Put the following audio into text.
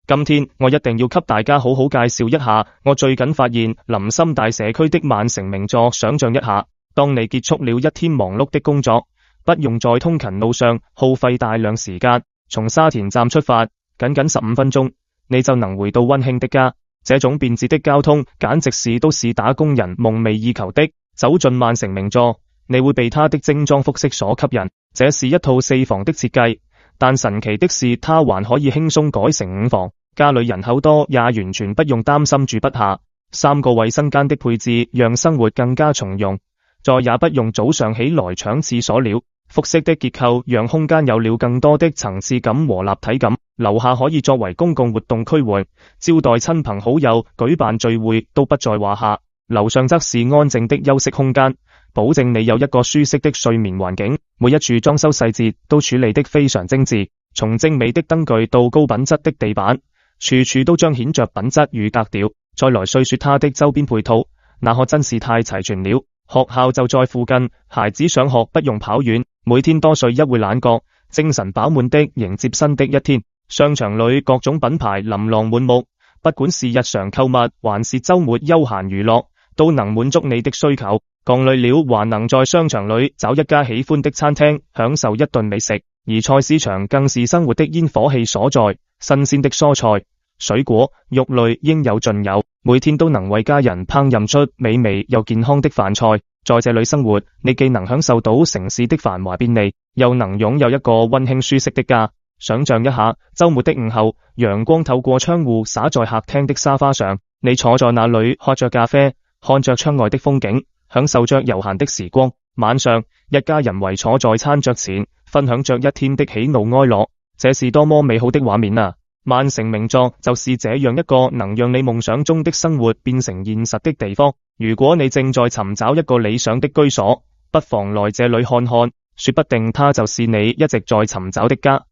今天我一定要給大家好好介紹一下我最近發現林森大社區的萬城名作。想象一下，當你結束了一天忙碌的工作，不用在通勤路上耗費大量時間，從沙田站出發，僅15分鐘，你就能回到溫馨的家。這種便捷的交通簡直是都市打工人夢寐以求的。走進萬城名作，你會被它的精裝複式所吸引。這是一套4房的設計，但神奇的是它還可以輕鬆改成5房。家裏人口多，也完全不用擔心住不下。3個衛生間的配置讓生活更加從容，再也不用早上起來搶廁所了。複式的結構讓空間有了更多的層次感和立體感。樓下可以作為公共活動區域，招待親朋好友、舉辦聚會都不在話下。樓上則是安靜的休息空間，保證你有一個舒適的睡眠環境。每一處裝修細節都處理得非常精緻，從精美的燈具到高品質的地板，處處都彰顯着品質與格調。再來說說它的周邊配套，那可真是太齊全了。學校就在附近，孩子上學不用跑遠，每天多睡一會懶覺，精神飽滿的迎接新的一天。商場裏各種品牌琳琅滿目，不管是日常購物還是週末休閒娛樂，都能滿足你的需求。更累了還能在商場裏找一家喜歡的餐廳，享受一頓美食。而菜市場更是生活的煙火氣所在，新鮮的蔬菜、水果、肉類應有盡有，每天都能為家人烹飪出美味又健康的飯菜。在這裏生活，你既能享受到城市的繁華便利，又能擁有一個溫馨舒適的家。想象一下，周末的午後，陽光透過窗戶灑在客廳的沙發上，你坐在那裏喝着咖啡，看着窗外的風景，享受着悠閒的時光。晚上，一家人圍坐在餐桌前，分享着一天的喜怒哀樂，這是多麼美好的畫面啊！萬城名作就是這樣一個能讓你夢想中的生活變成現實的地方。如果你正在尋找一個理想的居所，不妨來這裏看看，說不定它就是你一直在尋找的家。